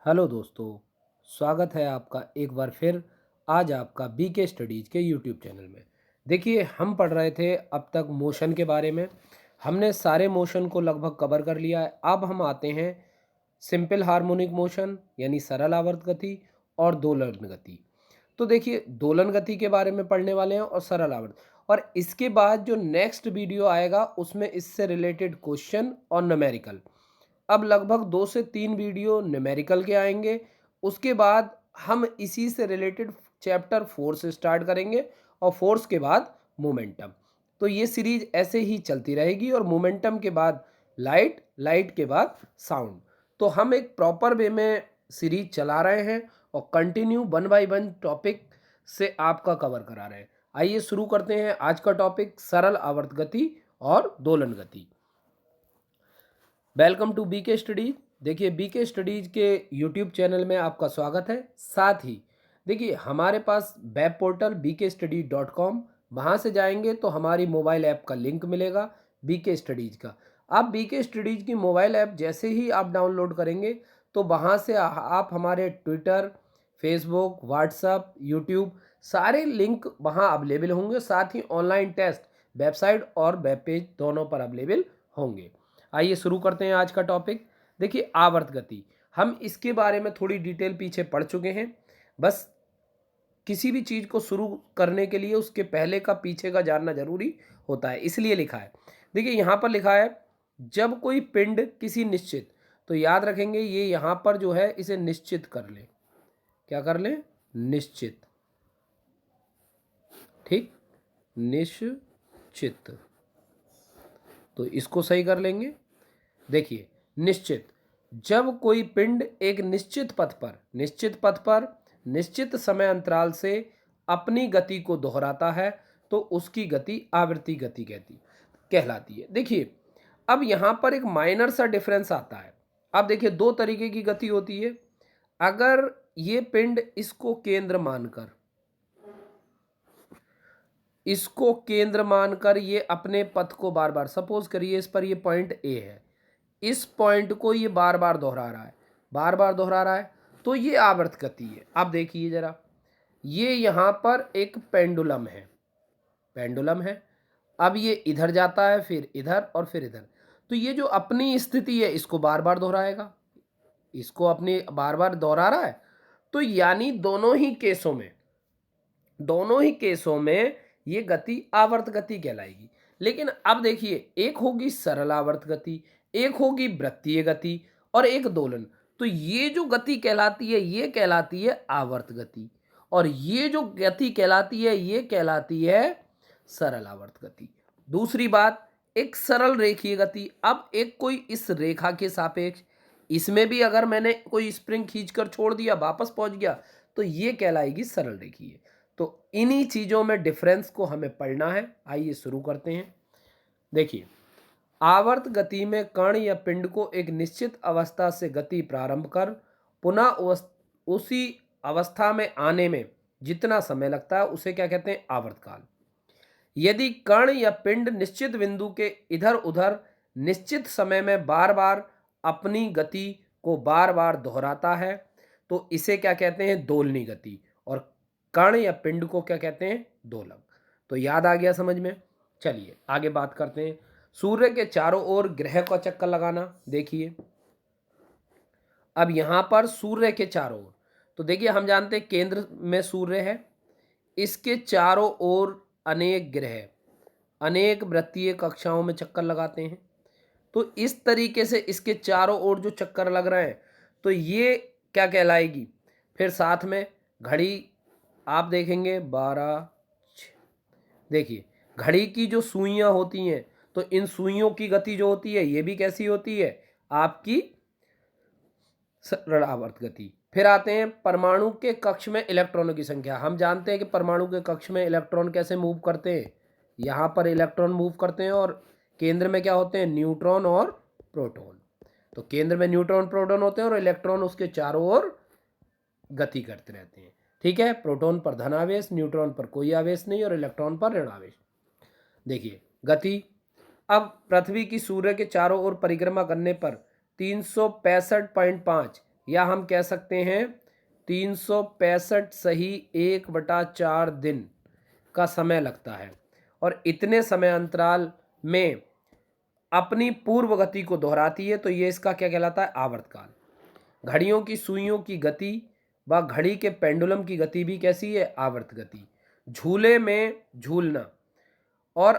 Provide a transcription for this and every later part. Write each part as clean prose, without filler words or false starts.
Hello दोस्तों, स्वागत है आपका एक बार फिर आज आपका बीके स्टडीज़ के यूट्यूब चैनल में। देखिए, हम पढ़ रहे थे अब तक मोशन के बारे में। हमने सारे मोशन को लगभग कवर कर लिया है। अब हम आते हैं सिंपल हार्मोनिक मोशन यानी सरल आवर्त गति और दोलन गति। तो देखिए, दोलन गति के बारे में पढ़ने वाले हैं और सरल आवर्त, और इसके बाद जो नेक्स्ट वीडियो आएगा उसमें इससे रिलेटेड क्वेश्चन और न्यूमेरिकल। अब लगभग 2 से 3 वीडियो न्यूमेरिकल के आएंगे। उसके बाद हम इसी से रिलेटेड चैप्टर 4 से स्टार्ट करेंगे और फोर्स के बाद मोमेंटम। तो ये सीरीज ऐसे ही चलती रहेगी और मोमेंटम के बाद लाइट, लाइट के बाद साउंड। तो हम एक प्रॉपर वे में सीरीज चला रहे हैं और कंटिन्यू 1 बाय 1 टॉपिक से आपका कवर करा रहे हैं। आइए शुरू करते हैं आज का टॉपिक, सरल आवर्त गति और दोलन गति। Welcome to BK studies. देखिए, बीके स्टडीज के यूट्यूब चैनल में आपका स्वागत है। साथ ही देखिए, हमारे पास वेब पोर्टल bkstudy.com, वहाँ से जाएंगे तो हमारी मोबाइल ऐप का लिंक मिलेगा बीके स्टडीज का। आप बीके स्टडीज की मोबाइल ऐप जैसे ही आप डाउनलोड करेंगे तो वहाँ से आप हमारे ट्विटर, फेसबुक, व्हाट्सअप, यूट्यूब सारे लिंक वहाँ अवेलेबल होंगे। साथ ही ऑनलाइन टेस्ट वेबसाइट और वेब पेज दोनों पर अवेलेबल होंगे। आइए शुरू करते हैं आज का टॉपिक। देखिए, आवर्त गति, हम इसके बारे में थोड़ी डिटेल पीछे पढ़ चुके हैं। बस किसी भी चीज़ को शुरू करने के लिए उसके पहले का पीछे का जानना जरूरी होता है, इसलिए लिखा है। देखिए, यहाँ पर लिखा है जब कोई पिंड किसी निश्चित, तो याद रखेंगे ये यहाँ पर जो है इसे निश्चित कर ले। क्या कर ले? निश्चित। ठीक, निश्चित। तो इसको सही कर लेंगे। देखिए, निश्चित, जब कोई पिंड एक निश्चित पथ पर निश्चित समय अंतराल से अपनी गति को दोहराता है तो उसकी गति आवृत्ति गति कहलाती है। देखिए, अब यहां पर एक माइनर सा डिफरेंस आता है। अब देखिए, दो तरीके की गति होती है। अगर ये पिंड इसको केंद्र मानकर ये अपने पथ को बार बार, सपोज करिए इस पर ये पॉइंट ए है, इस पॉइंट को ये बार बार दोहरा रहा है, बार बार दोहरा रहा है, तो ये आवर्त गति है। अब देखिए जरा, ये यहाँ पर एक पेंडुलम है, पेंडुलम है। अब ये इधर जाता है, फिर इधर और फिर इधर। तो ये जो अपनी स्थिति है इसको बार बार दोहराएगा, इसको अपनी बार बार दोहरा रहा है। तो यानी दोनों ही केसों में ये गति आवर्त गति कहलाएगी। लेकिन अब देखिए, एक होगी सरल आवर्त गति, एक होगी वृत्तीय गति और एक दोलन। तो ये जो गति कहलाती है ये कहलाती है आवर्त गति, और ये जो गति कहलाती है ये कहलाती है सरल आवर्त गति। दूसरी बात, एक सरल रेखीय गति। अब एक कोई इस रेखा के सापेक्ष, इसमें भी अगर मैंने कोई स्प्रिंग खींचकर छोड़ दिया, वापस पहुंच गया, तो ये कहलाएगी सरल रेखीय। तो इन्हीं चीजों में डिफरेंस को हमें पढ़ना है। आइए शुरू करते हैं। देखिए, आवर्त गति में कण या पिंड को एक निश्चित अवस्था से गति प्रारंभ कर पुनः उसी अवस्था में आने में जितना समय लगता है उसे क्या कहते हैं? आवर्तकाल। यदि कण या पिंड निश्चित बिंदु के इधर उधर निश्चित समय में बार बार अपनी गति को बार बार दोहराता है तो इसे क्या कहते हैं? दोलनी गति। और कण या पिंड को क्या कहते हैं? दोलक। तो याद आ गया समझ में? चलिए आगे बात करते हैं। सूर्य के चारों ओर ग्रह का चक्कर लगाना। देखिए, अब यहां पर सूर्य के चारों ओर, तो देखिए हम जानते हैं केंद्र में सूर्य है, इसके चारों ओर अनेक ग्रह अनेक वृत्तीय कक्षाओं में चक्कर लगाते हैं। तो इस तरीके से इसके चारों ओर जो चक्कर लग रहे हैं तो ये क्या कहलाएगी? फिर साथ में घड़ी आप देखेंगे 12 देखिए, घड़ी की जो सुइयां होती हैं तो इन सुइयों की गति जो होती है ये भी कैसी होती है? आपकी सरल आवर्त गति। फिर आते हैं परमाणु के कक्ष में इलेक्ट्रॉनों की संख्या। हम जानते हैं कि परमाणु के कक्ष में इलेक्ट्रॉन कैसे मूव करते हैं। यहाँ पर इलेक्ट्रॉन मूव करते हैं और केंद्र में क्या होते हैं? न्यूट्रॉन और प्रोटॉन। तो केंद्र में न्यूट्रॉन प्रोटॉन होते हैं और इलेक्ट्रॉन उसके चारों ओर गति करते रहते हैं। ठीक है, प्रोटॉन पर धन आवेश, न्यूट्रॉन पर कोई आवेश नहीं और इलेक्ट्रॉन पर ऋण आवेश। देखिए गति, अब पृथ्वी की सूर्य के चारों ओर परिक्रमा करने पर 365.5 या हम कह सकते हैं 365 सही 1/4 दिन का समय लगता है, और इतने समय अंतराल में अपनी पूर्व गति को दोहराती है, तो ये इसका क्या कहलाता है? आवर्तकाल। घड़ियों की सुइयों की गति व घड़ी के पेंडुलम की गति भी कैसी है? आवर्त गति। झूले में झूलना और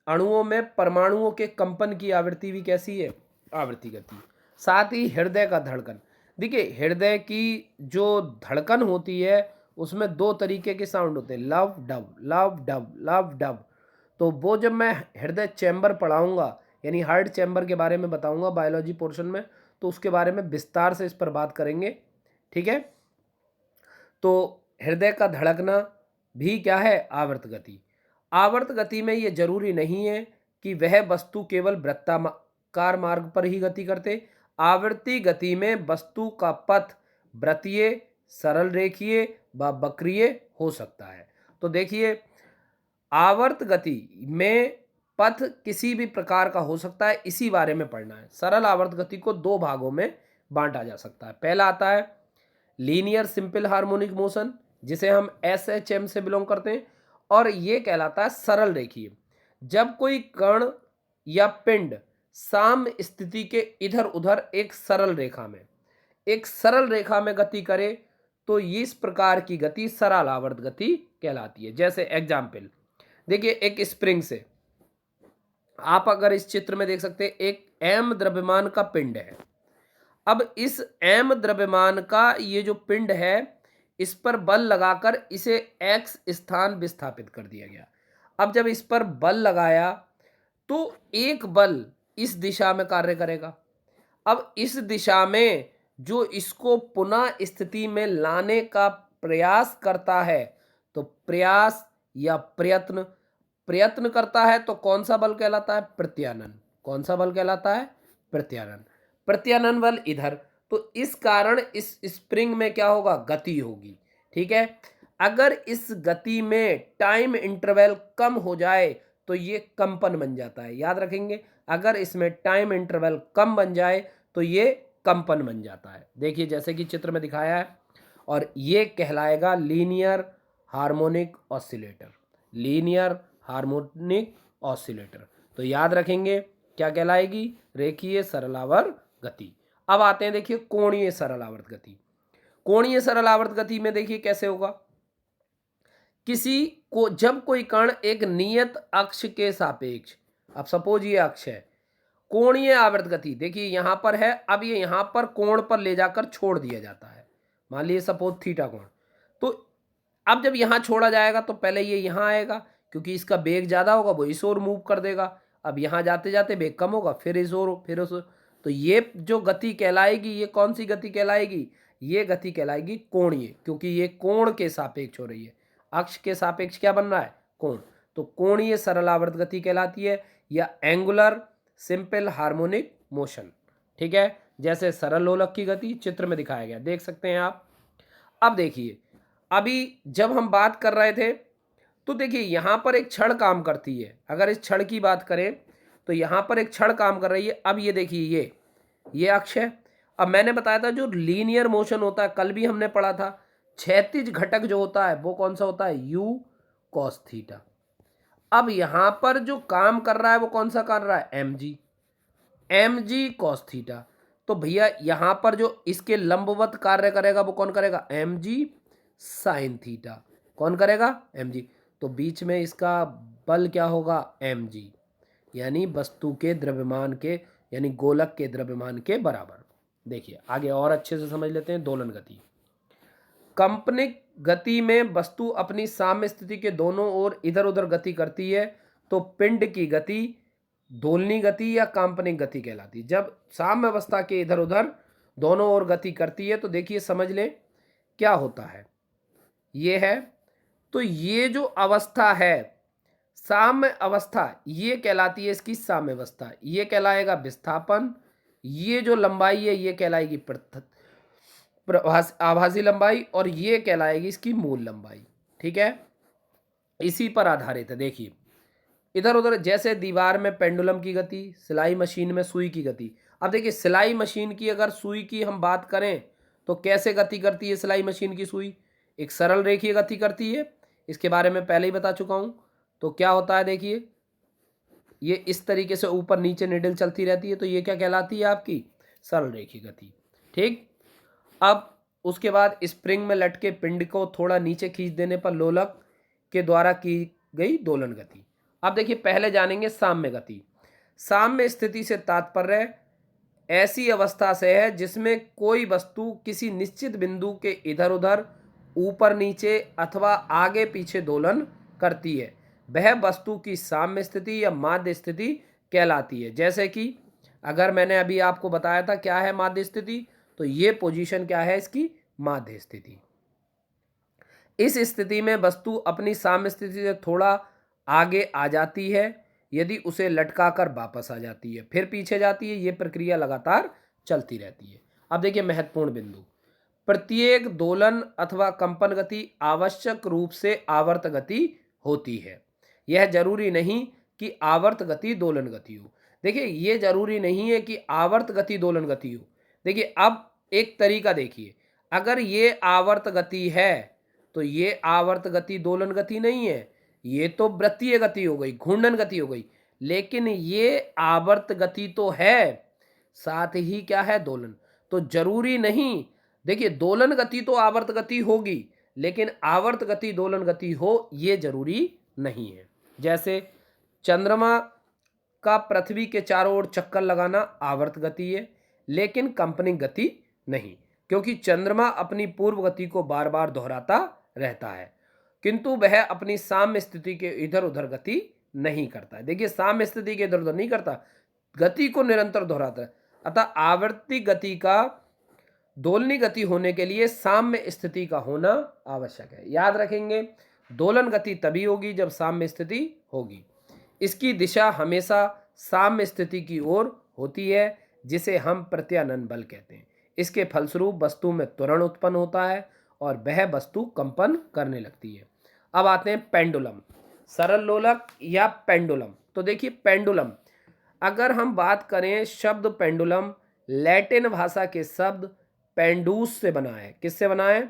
अणुओं में परमाणुओं के कंपन की आवृत्ति भी कैसी है? आवृत्ति गति। साथ ही हृदय का धड़कन, देखिए हृदय की जो धड़कन होती है उसमें दो तरीके के साउंड होते हैं, love dub, love dub, love dub. तो वो जब मैं हृदय चैम्बर पढ़ाऊंगा, यानी हार्ट चैम्बर के बारे में बताऊंगा बायोलॉजी पोर्शन में, तो उसके बारे में विस्तार से इस पर बात करेंगे, ठीक है। तो हृदय का धड़कना भी क्या है? आवर्त गति। आवर्त गति में ये जरूरी नहीं है कि वह वस्तु केवल वृत्ताकार मार्ग पर ही गति करते। आवर्ती गति में वस्तु का पथ वृत्तीय, सरल रेखीय व वक्रीय हो सकता है। तो देखिए आवर्त गति में पथ किसी भी प्रकार का हो सकता है, इसी बारे में पढ़ना है। सरल आवर्त गति को दो भागों में बांटा जा सकता है। पहला आता है लीनियर सिंपल हार्मोनिक मोशन, जिसे हम SHM से बिलोंग करते हैं, और ये कहलाता है सरल रेखीय। जब कोई कण या पिंड साम्य स्थिति के इधर उधर एक सरल रेखा में गति करे तो इस प्रकार की गति सरल आवर्त गति कहलाती है। जैसे एग्जाम्पल देखिए, एक स्प्रिंग से आप अगर इस चित्र में देख सकते हैं, एक m द्रव्यमान का पिंड है। अब इस m द्रव्यमान का ये जो पिंड है, इस पर बल लगाकर इसे x स्थान विस्थापित कर दिया गया। अब जब इस पर बल लगाया तो एक बल इस दिशा में कार्य करेगा। अब इस दिशा में जो इसको पुनः स्थिति में लाने का प्रयास करता है, तो प्रयास या प्रयत्न करता है, तो कौन सा बल कहलाता है? प्रत्यानयन। कौन सा बल कहलाता है? प्रत्यानयन। प्रत्यानयन बल इधर, तो इस कारण इस स्प्रिंग में क्या होगा? गति होगी, ठीक है। अगर इस गति में टाइम इंटरवल कम हो जाए तो ये कंपन बन जाता है, याद रखेंगे। अगर इसमें टाइम इंटरवल कम बन जाए तो ये कंपन बन जाता है। देखिए जैसे कि चित्र में दिखाया है, और ये कहलाएगा linear harmonic oscillator. Linear harmonic oscillator, तो याद रखेंगे क्या कहलाएगी? रेखीय सरलावर्त गति। अब आते हैं देखिए कोणीय सरलावर्त गति। कोणीय सरलावर्त गति में देखिए कैसे होगा। किसी को जब कोई कण एक नियत अक्ष के सापेक्ष, अब सपोज ये अक्ष है, कोणीय आवर्त गति देखिए यहां पर है, अब ये यहां पर कोण पर ले जाकर छोड़ दिया जाता है। मान लीजिए सपोज थीटा कोण, तो अब जब यहां छोड़ा जाएगा तो पहले ये यहां आएगा, क्योंकि इसका वेग ज्यादा होगा, वो इस ओर मूव कर देगा। अब यहां जाते जाते वेग कम होगा, फिर इस ओर, फिर उस ओर। तो ये जो गति कहलाएगी, ये कौन सी गति कहलाएगी? ये गति कहलाएगी कोणीय, क्योंकि ये कोण के सापेक्ष हो रही है। अक्ष के सापेक्ष क्या बन रहा है? कोण। तो कोणीय सरलावर्त गति कहलाती है, या एंगुलर सिंपल हार्मोनिक मोशन, ठीक है। जैसे सरल लोलक की गति चित्र में दिखाया गया, देख सकते हैं आप। अब देखिए, अभी जब हम बात कर रहे थे तो देखिए यहां पर एक छड़ काम करती है। अगर इस छड़ की बात करें तो यहां पर एक छड़ काम कर रही है। अब ये देखिए, ये अक्ष है। अब मैंने बताया था जो लीनियर मोशन होता है, कल भी हमने पढ़ा था, क्षैतिज घटक जो होता है वो कौन सा होता है? u cos theta. अब यहां पर जो काम कर रहा है वो कौन सा कर रहा है? mg cos theta. तो भैया यहां पर जो इसके लंबवत कार्य करेगा वो कौन करेगा? mg sin theta. कौन करेगा? mg। तो बीच में इसका बल क्या होगा? mg, यानी वस्तु के द्रव्यमान के, यानी गोलक के द्रव्यमान के बराबर। देखिए आगे और अच्छे से समझ लेते हैं दोलन गति। कंपनिक गति में वस्तु अपनी साम्य स्थिति के दोनों ओर इधर उधर गति करती है, तो पिंड की गति दोलनी गति या काल्पनिक गति कहलाती है। जब साम्य अवस्था के इधर उधर दोनों ओर गति करती है तो देखिए समझ लें क्या होता है। ये है, तो ये जो अवस्था है साम्य अवस्था, ये कहलाती है इसकी साम्य अवस्था, ये कहलाएगा विस्थापन। ये जो लंबाई है ये कहलाएगी आभासी लंबाई, और ये कहलाएगी इसकी मूल लंबाई, ठीक है। इसी पर आधारित है। देखिए इधर उधर, जैसे दीवार में पेंडुलम की गति, सिलाई मशीन में सुई की गति। अब देखिए सिलाई मशीन की अगर सुई की हम बात करें तो कैसे गति करती है सिलाई मशीन की सुई? एक सरल रेखीय गति करती है, इसके बारे में पहले ही बता चुका हूँ। तो क्या होता है देखिए, ये इस तरीके से ऊपर नीचे निडल चलती रहती है, तो ये क्या कहलाती है आपकी सरल रेखीय गति। ठीक। अब उसके बाद स्प्रिंग में लटके पिंड को थोड़ा नीचे खींच देने पर लोलक के द्वारा की गई दोलन गति। अब देखिए पहले जानेंगे साम्य गति। साम्य स्थिति से तात्पर्य ऐसी अवस्था से है जिसमें कोई वस्तु किसी निश्चित बिंदु के इधर उधर, ऊपर नीचे अथवा आगे पीछे दोलन करती है, वह वस्तु की साम्य स्थिति या माध्य स्थिति कहलाती है। जैसे कि अगर मैंने अभी आपको बताया था क्या है माध्य स्थिति, तो ये पोजीशन क्या है इसकी, माध्य स्थिति। इस स्थिति में वस्तु अपनी साम्य स्थिति से थोड़ा आगे आ जाती है यदि उसे लटकाकर वापस आ जाती है, फिर पीछे जाती है, ये प्रक्रिया लगातार चलती रहती है। अब देखिए महत्वपूर्ण बिंदु, प्रत्येक दोलन अथवा कंपन गति आवश्यक रूप से आवर्त गति होती है। यह जरूरी नहीं कि आवर्त गति दोलन गति हो। देखिए ये जरूरी नहीं है कि आवर्त गति दोलन गति हो। देखिए अब एक तरीका देखिए, अगर ये आवर्त गति है तो ये आवर्त गति दोलन गति नहीं है, ये तो वृत्तीय गति हो गई, घूर्णन गति हो गई, लेकिन ये आवर्त गति तो है, साथ ही क्या है, दोलन। तो जरूरी नहीं, देखिए दोलन गति तो आवर्त गति होगी, लेकिन आवर्त गति दोलन गति हो ये जरूरी नहीं है। जैसे चंद्रमा का पृथ्वी के चारों ओर चक्कर लगाना आवर्त गति है, लेकिन कंपनिंग गति नहीं, क्योंकि चंद्रमा अपनी पूर्व गति को बार बार दोहराता रहता है, किंतु वह अपनी साम्य स्थिति के इधर उधर गति नहीं करता है। देखिए साम्य स्थिति के इधर उधर नहीं करता, गति को निरंतर दोहराता है। अतः आवर्ती गति का दोलनी गति होने के लिए साम्य स्थिति का होना आवश्यक है। याद रखेंगे, दोलन गति तभी होगी जब साम्य स्थिति होगी। इसकी दिशा हमेशा साम्य स्थिति की ओर होती है, जिसे हम प्रत्यानयन बल कहते हैं। इसके फलस्वरूप वस्तु में त्वरण उत्पन्न होता है और वह वस्तु कंपन करने लगती है। अब आते हैं पेंडुलम, सरल लोलक या पेंडुलम। तो देखिए पेंडुलम, अगर हम बात करें शब्द पेंडुलम लैटिन भाषा के शब्द पेंडूस से बना है। किससे बना है?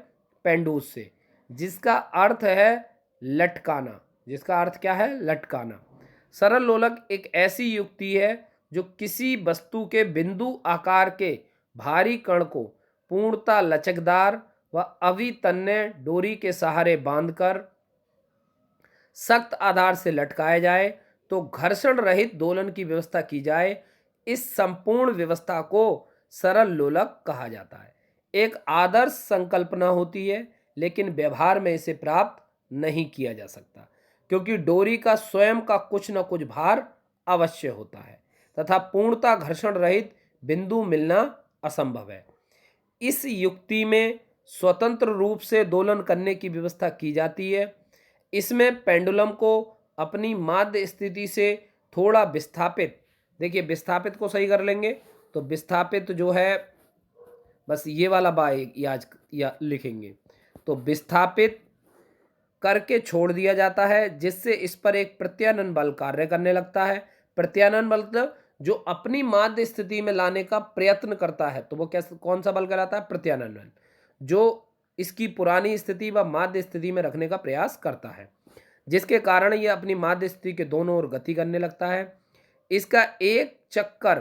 पेंडूस से, जिसका अर्थ है लटकाना। जिसका अर्थ क्या है? लटकाना। सरल लोलक एक ऐसी युक्ति है जो किसी वस्तु के बिंदु आकार के भारी कण को पूर्णतः लचकदार व अवितन्य डोरी के सहारे बांधकर सख्त आधार से लटकाया जाए तो घर्षण रहित दोलन की व्यवस्था की जाए। इस संपूर्ण व्यवस्था को सरल लोलक कहा जाता है। एक आदर्श संकल्पना होती है, लेकिन व्यवहार में इसे प्राप्त नहीं किया जा सकता, क्योंकि डोरी का स्वयं का कुछ न कुछ भार अवश्य होता है तथा पूर्णतः घर्षण रहित बिंदु मिलना असंभव है। इस युक्ति में स्वतंत्र रूप से दोलन करने की व्यवस्था की जाती है। इसमें पेंडुलम को अपनी माध्य स्थिति से थोड़ा विस्थापित, देखिए विस्थापित को सही कर लेंगे तो विस्थापित जो है, बस ये वाला बाय या लिखेंगे, तो विस्थापित करके छोड़ दिया जाता है, जिससे इस पर एक प्रत्यानयन बल कार्य करने लगता है। प्रत्यानयन बल मतलब जो अपनी माध्य स्थिति में लाने का प्रयत्न करता है, तो वो कैसे, कौन सा बल कहलाता है? प्रत्यानयन बल, जो इसकी पुरानी स्थिति व माध्य स्थिति में रखने का प्रयास करता है, जिसके कारण यह अपनी माध्य स्थिति के दोनों ओर गति करने लगता है। इसका एक चक्कर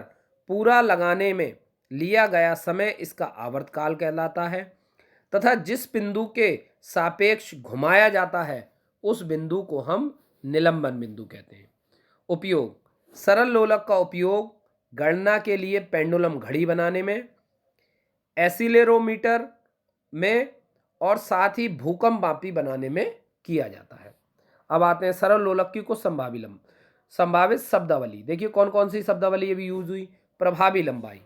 पूरा लगाने में लिया गया समय इसका आवर्तकाल कहलाता है तथा जिस बिंदु के सापेक्ष घुमाया जाता है उस बिंदु को हम निलंबन बिंदु कहते हैं। उपयोग, सरल लोलक का उपयोग गणना के लिए पेंडुलम घड़ी बनाने में, एसिलेरोमीटर में और साथ ही भूकंप मापी बनाने में किया जाता है। अब आते हैं सरल लोलक की कुछ संभावित शब्दावली। देखिए कौन कौन सी शब्दावली अभी यूज हुई। प्रभावी लंबाई,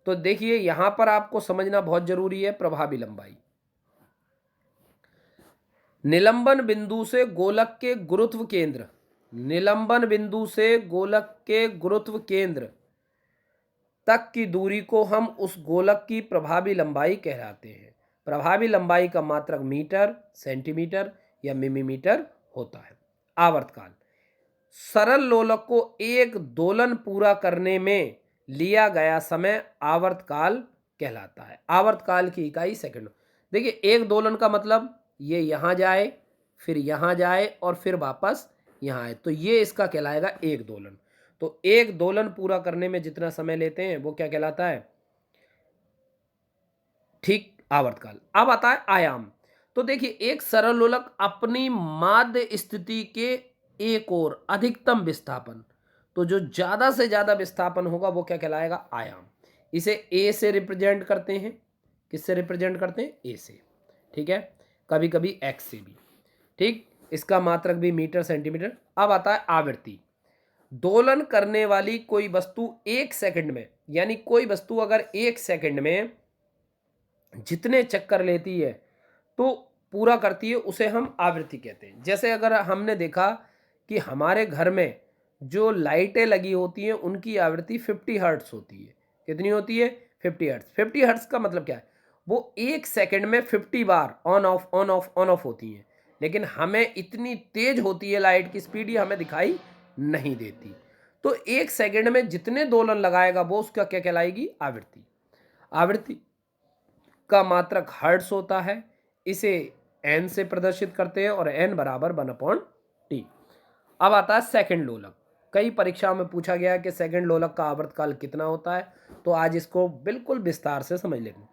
तो देखिए यहां पर आपको समझना बहुत जरूरी है। प्रभावी लंबाई निलंबन बिंदु से गोलक के गुरुत्व केंद्र, निलंबन बिंदु से गोलक के गुरुत्व केंद्र तक की दूरी को हम उस गोलक की प्रभावी लंबाई कहलाते हैं। प्रभावी लंबाई का मात्रक मीटर, सेंटीमीटर या मिलीमीटर होता है। आवर्तकाल, सरल लोलक को एक दोलन पूरा करने में लिया गया समय आवर्तकाल कहलाता है। आवर्तकाल की इकाई सेकंड। देखिए एक दोलन का मतलब ये यहाँ जाए, फिर यहाँ जाए और फिर वापस यहाँ आए, तो ये इसका कहलाएगा एक दोलन। तो एक दोलन पूरा करने में जितना समय लेते हैं वो क्या कहलाता है? ठीक, आवर्तकाल। अब आता है आयाम। तो देखिए एक सरल लोलक अपनी माध्य स्थिति के एक और अधिकतम विस्थापन, तो जो ज्यादा से ज्यादा विस्थापन होगा वो क्या कहलाएगा? आयाम। इसे ए से रिप्रेजेंट करते हैं। किससे रिप्रेजेंट करते हैं? ए से। ठीक है, कभी कभी एक्स से भी। ठीक, इसका मात्रक भी मीटर सेंटीमीटर। अब आता है आवृत्ति। दोलन करने वाली कोई वस्तु एक सेकंड में, यानी कोई वस्तु अगर एक सेकंड में जितने चक्कर लेती है तो पूरा करती है, उसे हम आवृत्ति कहते हैं। जैसे अगर हमने देखा कि हमारे घर में जो लाइटें लगी होती हैं उनकी आवृत्ति 50 हर्ट्ज होती है। कितनी होती है? 50 हर्ट्ज। 50 हर्ट्ज का मतलब क्या है? वो एक सेकंड में 50 बार on off on off on off होती हैं, लेकिन हमें इतनी तेज होती है लाइट की स्पीड, ये हमें दिखाई नहीं देती। तो एक सेकंड में जितने दोलन लगाएगा वो उसका क्या कहलाएगी? आवृत्ति। आवृत्ति का मात्रक हर्ट्ज होता है। इसे एन से प्रदर्शित करते हैं और एन बराबर 1/t। अब आता है सेकंड लोलक। कई परीक्षाओं में पूछा गया है कि सेकंड लोलक का आवर्तकाल कितना होता है, तो आज इसको बिल्कुल विस्तार से समझ लेंगे।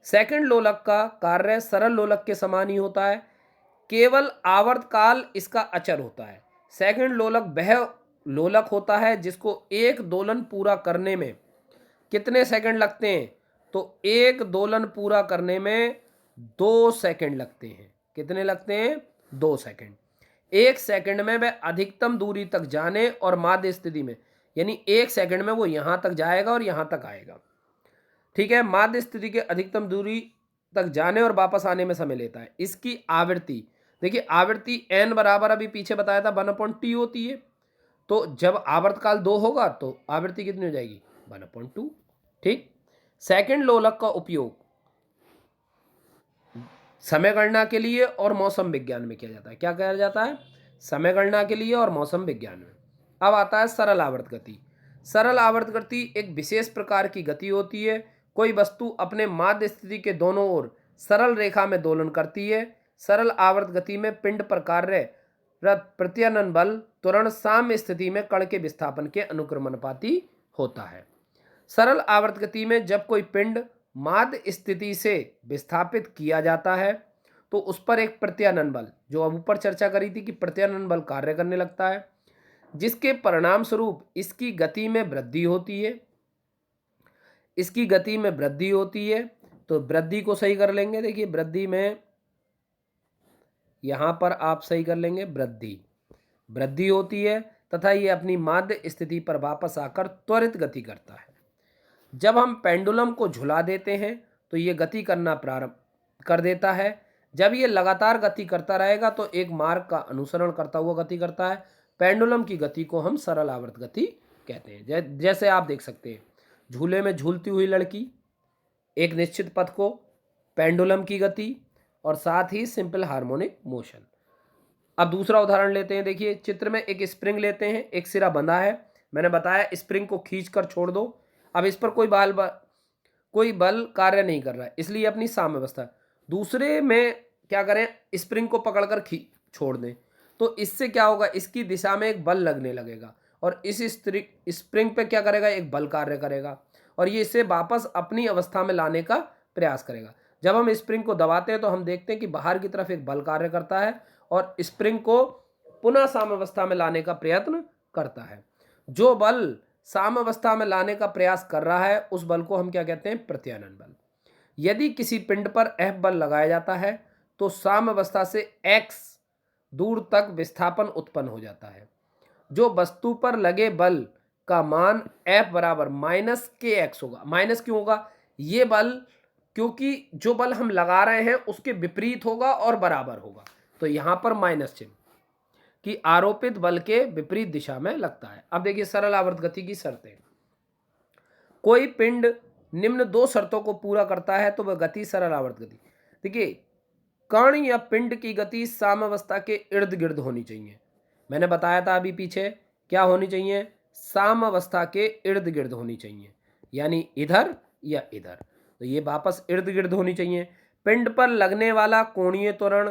सेकंड लोलक का कार्य सरल लोलक के समान ही होता है, केवल आवर्तकाल इसका अचर होता है। सेकंड लोलक वह लोलक होता है जिसको एक दोलन पूरा करने में कितने सेकंड लगते हैं? तो एक दोलन पूरा करने में 2 सेकंड लगते हैं। कितने लगते हैं? 2 सेकंड। एक सेकंड में वह अधिकतम दूरी तक जाने और माध्य स्थिति में, यानी एक सेकंड में वो यहां तक जाएगा और यहां तक आएगा। ठीक है, माध्य स्थिति के अधिकतम दूरी तक जाने और वापस आने में समय लेता है। इसकी आवृत्ति देखिए, आवृत्ति एन बराबर अभी पीछे बताया था 1/t होती है। तो जब आवर्तकाल 2 होगा तो आवृत्ति कितनी हो जाएगी? 1/2। ठीक, सेकंड लोलक का उपयोग समय गणना के लिए और मौसम विज्ञान में किया जाता है। क्या किया जाता है? समय गणना के लिए और मौसम विज्ञान में। अब आता है सरल आवर्त गति। सरल आवर्त गति एक विशेष प्रकार की गति होती है। कोई वस्तु अपने माध्य स्थिति के दोनों ओर सरल रेखा में दोलन करती है। सरल आवर्त गति में पिंड पर कार्यरत प्रत्यानयन बल त्वरण साम्य स्थिति में कण के विस्थापन के अनुक्रमानुपाती होता है। सरल आवर्त गति में जब कोई पिंड माध्य स्थिति से विस्थापित किया जाता है तो उस पर एक प्रत्यानयन बल, जो अब ऊपर चर्चा करी थी कि प्रत्यानयन बल कार्य करने लगता है, जिसके परिणाम स्वरूप इसकी गति में वृद्धि होती है। इसकी गति में वृद्धि होती है, तो वृद्धि को सही कर लेंगे। देखिए वृद्धि में यहां पर आप सही कर लेंगे, वृद्धि होती है तथा ये अपनी माध्य स्थिति पर वापस आकर त्वरित गति करता है। जब हम पेंडुलम को झुला देते हैं तो ये गति करना प्रारंभ कर देता है। जब ये लगातार गति करता रहेगा तो एक मार्ग का अनुसरण करता हुआ गति करता है। पेंडुलम की गति को हम सरल आवर्त गति कहते हैं। जैसे आप देख सकते हैं, झूले में झूलती हुई लड़की, एक निश्चित पथ को, पेंडुलम की गति और साथ ही सिंपल हार्मोनिक मोशन। अब दूसरा उदाहरण लेते हैं। देखिए चित्र में एक स्प्रिंग लेते हैं, एक सिरा बंधा है। मैंने बताया स्प्रिंग को खींचकर छोड़ दो। अब इस पर कोई बल कार्य नहीं कर रहा है, इसलिए अपनी साम्यावस्था। दूसरे में क्या करें? स्प्रिंग को पकड़कर छोड़ दें, तो इससे क्या होगा? इसकी दिशा में एक बल लगने लगेगा और इस स्प्रिंग पे क्या करेगा? एक बल कार्य करेगा और ये इसे वापस अपनी अवस्था में लाने का प्रयास करेगा। जब हम स्प्रिंग को दबाते हैं तो हम देखते हैं कि बाहर की तरफ एक बल कार्य करता है और स्प्रिंग को पुनः साम्यावस्था में लाने का प्रयत्न करता है। जो बल साम्यावस्था में लाने का प्रयास कर रहा है उस बल को हम क्या कहते हैं? प्रत्यानयन बल। यदि किसी पिंड पर F बल लगाया जाता है तो साम्यावस्था से x दूर तक विस्थापन उत्पन्न हो जाता है। जो वस्तु पर लगे बल का मान F बराबर -kx होगा। माइनस क्यों होगा? ये बल, क्योंकि जो बल हम लगा रहे हैं उसके विपरीत होगा और बराबर होगा, तो यहां पर माइनस चिन्ह कि आरोपित बल के विपरीत दिशा में लगता है। अब देखिए सरल आवर्त गति की शर्तें। कोई पिंड निम्न 2 शर्तों को पूरा करता है तो वह गति सरल आवर्त गति। देखिए कण या पिंड की गति साम्यावस्था के इर्द गिर्द होनी चाहिए। मैंने बताया था अभी पीछे, क्या होनी चाहिए? साम्यावस्था के इर्द गिर्द होनी चाहिए। यानी इधर या इधर, तो ये वापस इर्द गिर्द होनी चाहिए। पिंड पर लगने वाला कोणीय त्वरण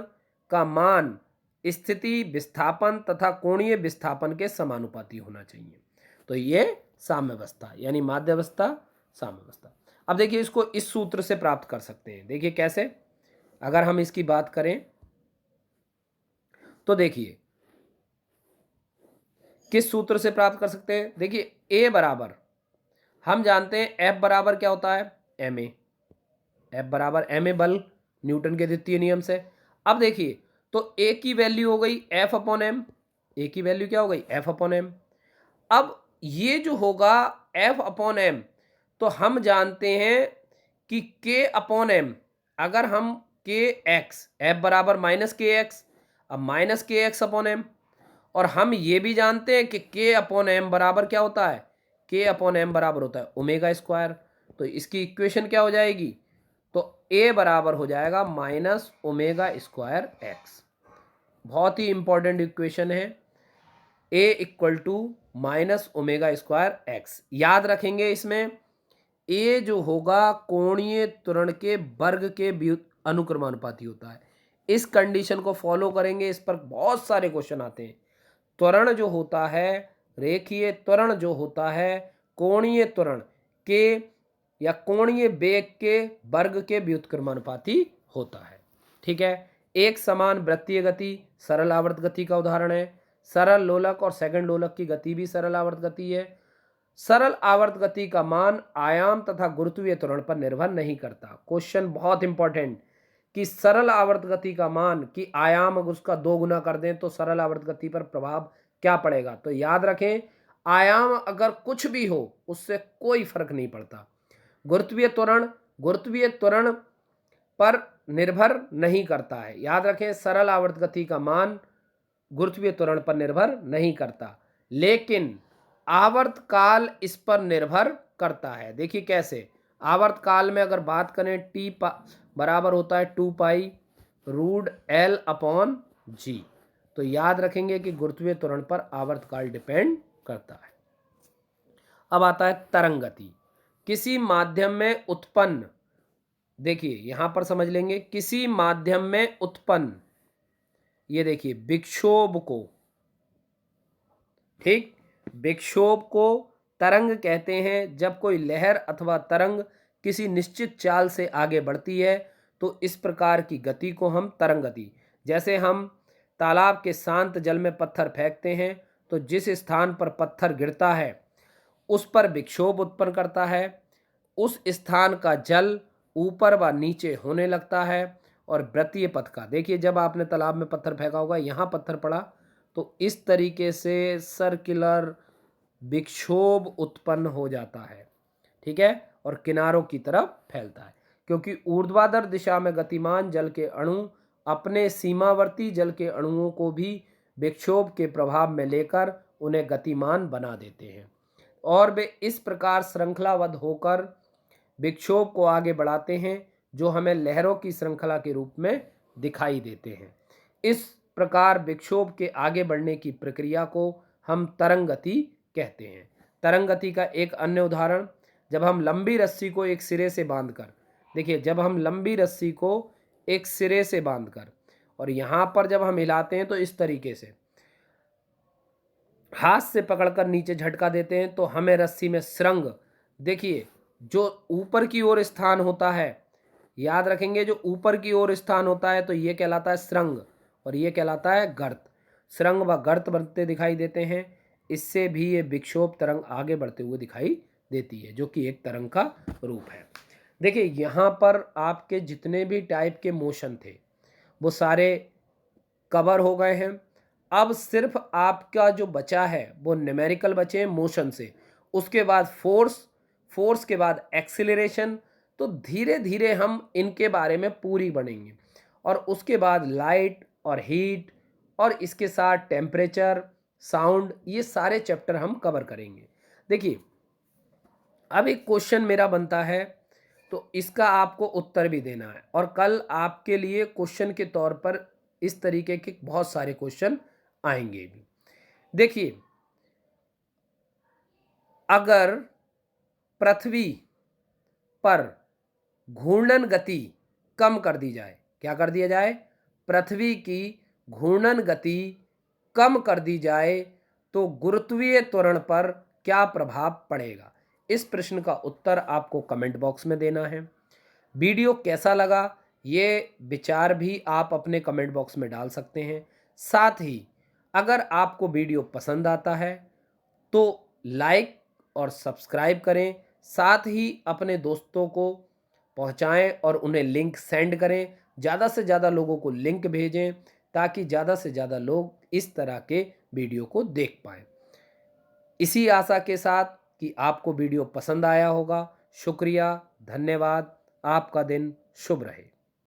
का मान स्थिति विस्थापन तथा कोणीय विस्थापन के समानुपाती होना चाहिए। तो ये साम्यावस्था यानी माध्यावस्था, साम्यावस्था। अब देखिए इसको इस सूत्र से प्राप्त कर सकते हैं। देखिए कैसे, अगर हम इसकी बात करें तो देखिए किस सूत्र से प्राप्त कर सकते हैं। देखिए ए बराबर, हम जानते हैं एफ बराबर क्या होता है, एम ए। एफ बराबर एम ए बल, न्यूटन के द्वितीय नियम से। अब देखिए तो ए की वैल्यू हो गई एफ अपॉन एम, ए की वैल्यू क्या हो गई एफ अपॉन एम। अब ये जो होगा एफ अपॉन एम, तो हम जानते हैं कि के अपॉन एम, अगर हम के एक्स, एफ बराबर माइनस के एक्स, अब माइनस के एक्स अपॉन एम, और हम ये भी जानते हैं कि के अपॉन एम बराबर क्या होता है, के अपॉन एम बराबर होता है ओमेगा स्क्वायर। तो इसकी इक्वेशन क्या हो जाएगी, तो ए बराबर हो जाएगा माइनस ओमेगा स्क्वायर एक्स। बहुत ही इंपॉर्टेंट इक्वेशन है, A equal to minus omega square X. याद रखेंगे इसमें ए जो होगा कोणीय त्वरण के वर्ग के अनुक्रमानुपाती होता है। इस कंडीशन को फॉलो करेंगे, इस पर बहुत सारे क्वेश्चन आते हैं। त्वरण जो होता है, रेखीय त्वरण जो होता है, कोणीय त्वरण के या कोणीय वेग के वर्ग के व्युत्क्रमानुपाती होता है। ठीक है। एक समान वृत्तीय गति सरल आवर्त गति का उदाहरण है। सरल लोलक और सेकंड लोलक की गति भी सरल आवर्त गति है। सरल आवर्त गति का मान आयाम तथा गुरुत्वीय त्वरण पर निर्भर नहीं करता। क्वेश्चन बहुत इंपॉर्टेंट, कि सरल आवर्त गति का मान की आयाम अगर उसका 2 गुना कर दें तो सरल आवर्त गति पर प्रभाव क्या पड़ेगा। तो याद रखें, आयाम अगर कुछ भी हो उससे कोई फर्क नहीं पड़ता। गुरुत्वीय त्वरण पर निर्भर नहीं करता है। याद रखें, सरल आवर्त गति का मान गुरुत्वीय त्वरण पर निर्भर नहीं करता, लेकिन आवर्त काल इस पर निर्भर करता है। देखिए कैसे, आवर्त काल में अगर बात करें टी बराबर होता है 2 पाई रूट एल अपॉन जी। तो याद रखेंगे कि गुरुत्वीय त्वरण पर आवर्त काल डिपेंड करता है। अब आता है तरंग गति। किसी माध्यम में उत्पन्न, देखिए यहां पर समझ लेंगे, किसी माध्यम में उत्पन्न, ये देखिए विक्षोभ को, ठीक, विक्षोभ को तरंग कहते हैं। जब कोई लहर अथवा तरंग किसी निश्चित चाल से आगे बढ़ती है तो इस प्रकार की गति को हम तरंग गति, जैसे हम तालाब के शांत जल में पत्थर फेंकते हैं तो जिस स्थान पर पत्थर गिरता है उस पर विक्षोभ उत्पन्न करता है, उस स्थान का जल ऊपर व नीचे होने लगता है। और वृत्तीय पथ का, देखिए जब आपने तालाब में पत्थर फेंका होगा, यहाँ पत्थर पड़ा तो इस तरीके से सर्कुलर विक्षोभ उत्पन्न हो जाता है। ठीक है, और किनारों की तरफ फैलता है, क्योंकि ऊर्ध्वाधर दिशा में गतिमान जल के अणु अपने सीमावर्ती जल के अणुओं को भी विक्षोभ के प्रभाव में लेकर उन्हें गतिमान बना देते हैं और वे इस प्रकार श्रृंखलाबद्ध होकर विक्षोभ को आगे बढ़ाते हैं, जो हमें लहरों की श्रृंखला के रूप में दिखाई देते हैं। इस प्रकार विक्षोभ के आगे बढ़ने की प्रक्रिया को हम तरंग गति कहते हैं। तरंग गति का एक अन्य उदाहरण, जब हम लंबी रस्सी को एक सिरे से बांधकर, देखिए जब हम लंबी रस्सी को एक सिरे से बांधकर और यहाँ पर जब हम हिलाते हैं तो इस तरीके से हाथ से पकड़कर नीचे झटका देते हैं तो हमें रस्सी में श्रृंग, देखिए जो ऊपर की ओर स्थान होता है, याद रखेंगे जो ऊपर की ओर स्थान होता है तो ये कहलाता है श्रृंग और ये कहलाता है गर्त। श्रृंग व गर्त बनते दिखाई देते हैं। इससे भी ये विक्षोभ तरंग आगे बढ़ते हुए दिखाई देती है, जो कि एक तरंग का रूप है। देखिए यहाँ पर आपके जितने भी टाइप के मोशन थे वो सारे कवर हो गए हैं। अब सिर्फ आपका जो बचा है वो न्यूमेरिकल बचे हैं मोशन से, उसके बाद फोर्स के बाद एक्सीलरेशन। तो धीरे धीरे हम इनके बारे में पूरी बढ़ेंगे और उसके बाद लाइट और हीट और इसके साथ टेम्परेचर, साउंड, ये सारे चैप्टर हम कवर करेंगे। देखिए अब एक क्वेश्चन मेरा बनता है तो इसका आपको उत्तर भी देना है और कल आपके लिए क्वेश्चन के तौर पर इस तरीके के बहुत सारे क्वेश्चन आएंगे भी। देखिए अगर पृथ्वी पर घूर्णन गति कम कर दी जाए, क्या कर दिया जाए? पृथ्वी की घूर्णन गति कम कर दी जाए तो गुरुत्वीय त्वरण पर क्या प्रभाव पड़ेगा? इस प्रश्न का उत्तर आपको कमेंट बॉक्स में देना है। वीडियो कैसा लगा ये विचार भी आप अपने कमेंट बॉक्स में डाल सकते हैं। साथ ही अगर आपको वीडियो पसंद आता है तो लाइक और सब्सक्राइब करें, साथ ही अपने दोस्तों को पहुंचाएं और उन्हें लिंक सेंड करें। ज़्यादा से ज़्यादा लोगों को लिंक भेजें ताकि ज़्यादा से ज़्यादा लोग इस तरह के वीडियो को देख पाएं। इसी आशा के साथ कि आपको वीडियो पसंद आया होगा। शुक्रिया, धन्यवाद। आपका दिन शुभ रहे।